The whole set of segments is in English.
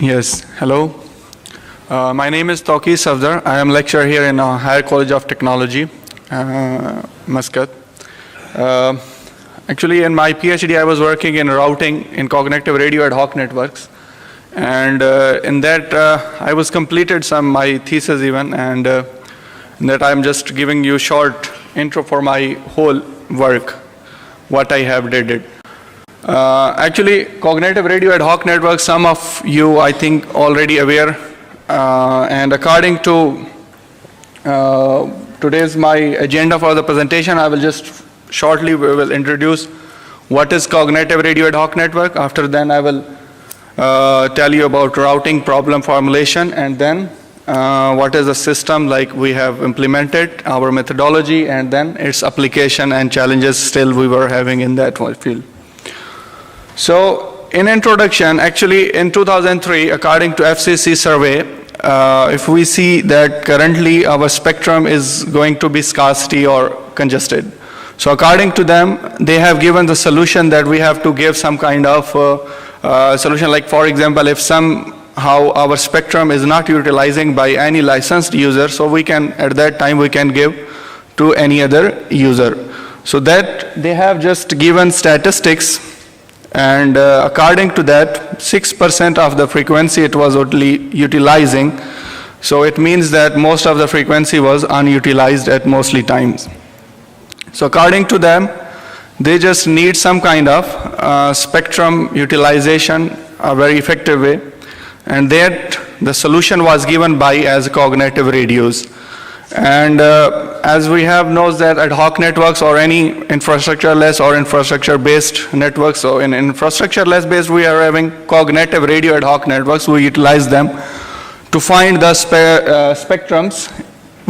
Yes, hello. My name is Tauqeer Safdar. I am lecturer here in Higher College of Technology, Muscat. Actually, in my PhD, I was working in routing in cognitive radio ad hoc networks. And in that, I was completed my thesis even, and in that I'm just giving you short intro for my whole work, what I have did it. Actually, cognitive radio ad hoc networks, some of you, I think, already aware. And according to today's my agenda for the presentation, I will just shortly we will introduce what is cognitive radio ad hoc network. After then, I will tell you about routing problem formulation, and then what is the system like we have implemented, our methodology, and then its application and challenges still we were having in that field. So in introduction, actually in 2003, according to FCC survey, if we see that currently our spectrum is going to be scarcity or congested. So according to them, they have given the solution that we have to give some kind of solution, like for example, if somehow our spectrum is not utilizing by any licensed user, so we can, at that time, we can give to any other user. So that they have just given statistics. And according to that, 6% of the frequency it was utilizing. So it means that most of the frequency was unutilized at mostly times. So according to them, they just need some kind of spectrum utilization, a very effective way. And that the solution was given by as cognitive radios. And as we have knows that ad hoc networks or any infrastructure-less or infrastructure-based networks, so in infrastructure-less based we are having cognitive radio ad hoc networks. We utilize them to find the spectrums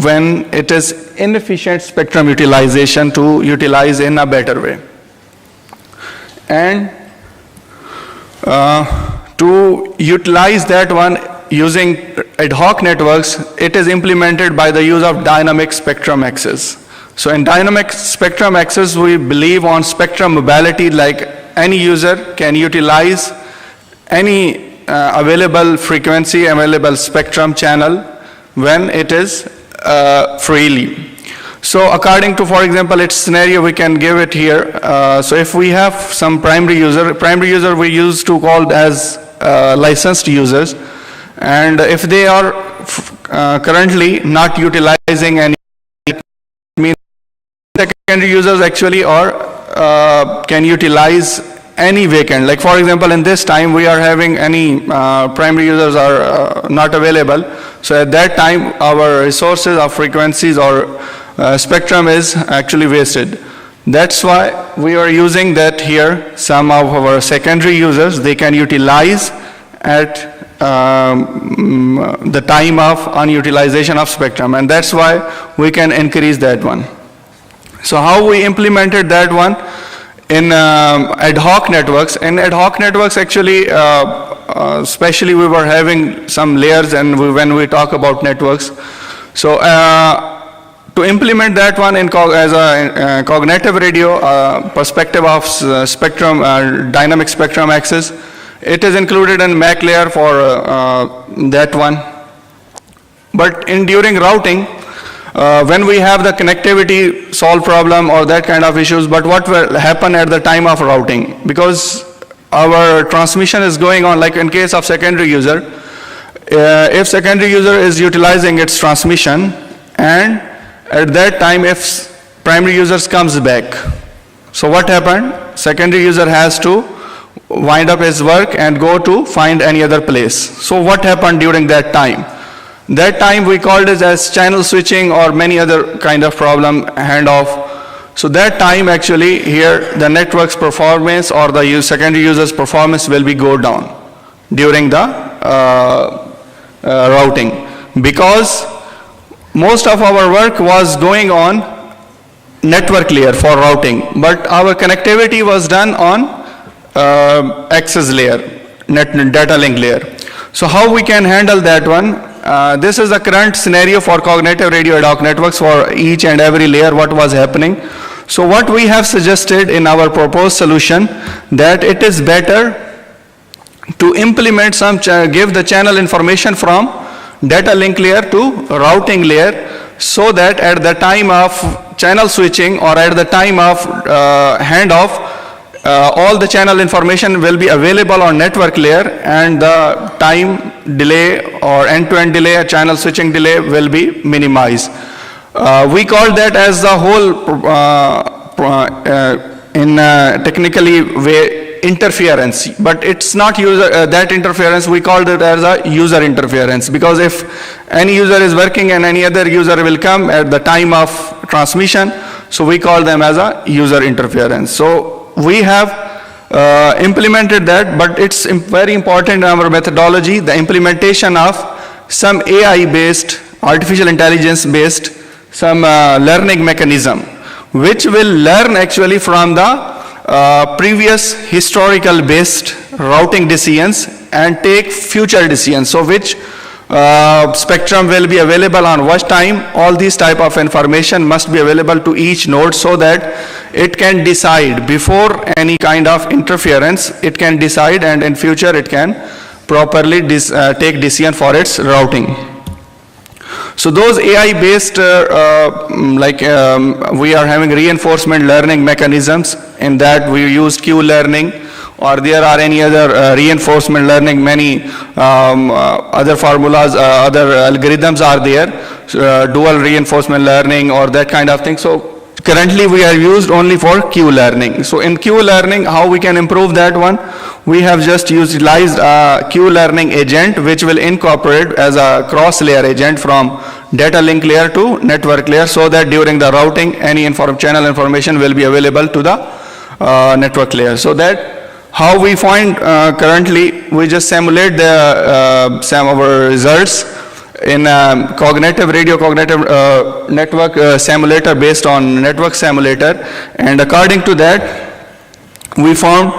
when it is inefficient spectrum utilization to utilize in a better way. And to utilize that one using ad hoc networks, it is implemented by the use of dynamic spectrum access. So in dynamic spectrum access, we believe on spectrum mobility, like any user can utilize any available frequency, available spectrum channel when it is freely. So according to, for example, its scenario, we can give it here. So if we have some primary user we used to call as licensed users. And if they are currently not utilizing any, it means secondary users actually or can utilize any vacant. Like for example, in this time we are having any primary users are not available. So at that time our resources of frequencies or spectrum is actually wasted. That's why we are using that here. Some of our secondary users, they can utilize at the time of unutilization of spectrum, and that's why we can increase that one. So how we implemented that one in ad hoc networks. In ad hoc networks, actually, especially we were having some layers, and when we talk about networks. So to implement that one in as a cognitive radio perspective of spectrum, dynamic spectrum access, it is included in MAC layer for that one. But during routing, when we have the connectivity solve problem or that kind of issues, but what will happen at the time of routing? Because our transmission is going on, like in case of secondary user, if secondary user is utilizing its transmission, and at that time if primary users comes back, so what happened? Secondary user has to wind up his work and go to find any other place. So what happened during that time? That time we called it as channel switching or many other kind of problem handoff. So that time actually here the network's performance or the secondary user's performance will be go down during the routing, because most of our work was going on network layer for routing, but our connectivity was done on access layer, data link layer. So how we can handle that one? This is the current scenario for cognitive radio ad hoc networks for each and every layer what was happening. So what we have suggested in our proposed solution, that it is better to implement give the channel information from data link layer to routing layer, so that at the time of channel switching or at the time of handoff, all the channel information will be available on network layer, and the time delay or end-to-end delay, channel switching delay will be minimized. We call that as the whole, in technically way, interference, but it's not that interference. We called it as a user interference, because if any user is working and any other user will come at the time of transmission, so we call them as a user interference. So we have implemented that, but it's very important in our methodology, the implementation of some AI-based, artificial intelligence-based, some learning mechanism, which will learn actually from the previous historical based routing decisions and take future decisions. So which spectrum will be available on what time, all these type of information must be available to each node, so that it can decide before any kind of interference, it can decide, and in future it can properly take decision for its routing. So those AI-based, we are having reinforcement learning mechanisms. In that we use Q-learning, or there are any other reinforcement learning, many other formulas, other algorithms are there, dual reinforcement learning or that kind of thing. So currently we are used only for Q-learning. So in Q-learning, how we can improve that one? We have just utilized a Q-learning agent, which will incorporate as a cross-layer agent from data link layer to network layer, so that during the routing, any channel information will be available to the network layer. So that how we find currently, we just simulate some of our results in cognitive radio cognitive network simulator based on network simulator, and according to that we found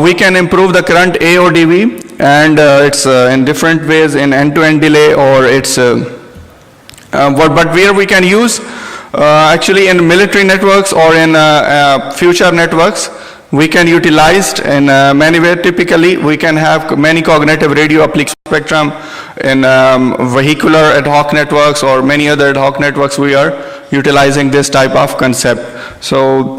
we can improve the current AODV, and it's in different ways, in end-to-end delay, or it's but where we can use actually in military networks or in future networks, we can utilize in many ways. Typically we can have many cognitive radio uplink spectrum in vehicular ad hoc networks or many other ad hoc networks. We are utilizing this type of concept. So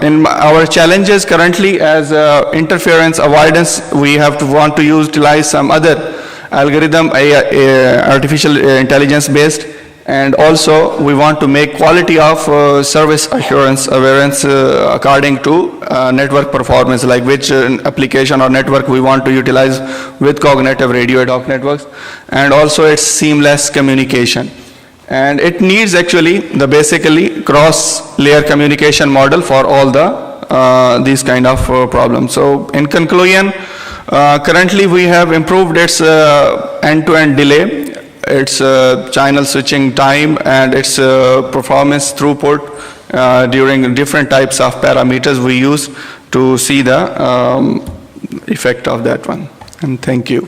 in our challenges currently as interference avoidance, we want to utilize some other algorithm, artificial intelligence based, and also we want to make quality of service assurance awareness according to network performance, like which application or network we want to utilize with cognitive radio ad hoc networks, and also its seamless communication. And it needs actually the basically cross layer communication model for all the these kind of problems. So in conclusion, currently we have improved its end-to-end delay, its channel switching time, and its performance throughput during different types of parameters we use to see the effect of that one. And thank you.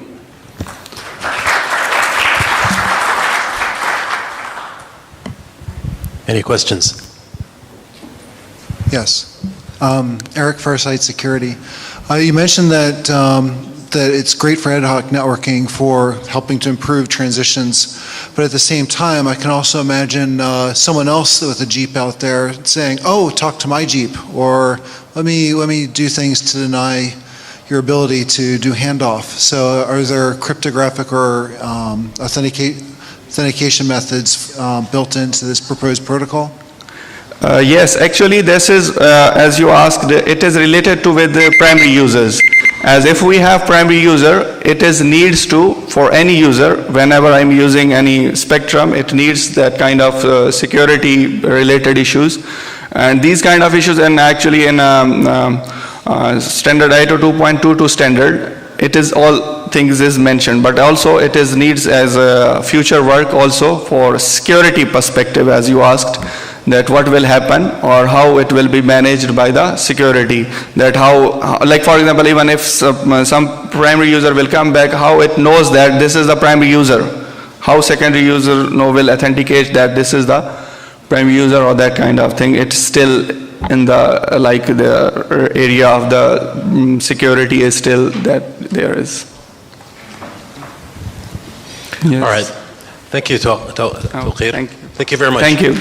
Any questions? Yes. Eric, Farsight Security. You mentioned that that it's great for ad hoc networking for helping to improve transitions, but at the same time, I can also imagine someone else with a Jeep out there saying, "Oh, talk to my Jeep," or let me do things to deny your ability to do handoff. So, are there cryptographic or authentication methods built into this proposed protocol? Yes, actually this is, as you asked, it is related to with the primary users. As if we have primary user, it is needs to, for any user, whenever I'm using any spectrum, it needs that kind of security related issues. And these kind of issues, and actually in standard ISO 2.22 standard, it is all things is mentioned, but also it is needs as a future work also for security perspective, as you asked, that what will happen or how it will be managed by the security, that how, like for example, even if some primary user will come back, how it knows that this is the primary user, how secondary user will authenticate that this is the prime user or that kind of thing, it's still in the, like the area of the security is still that there is. Yes. All right. Thank you, Tauqeer. Thank you. Thank you very much. Thank you.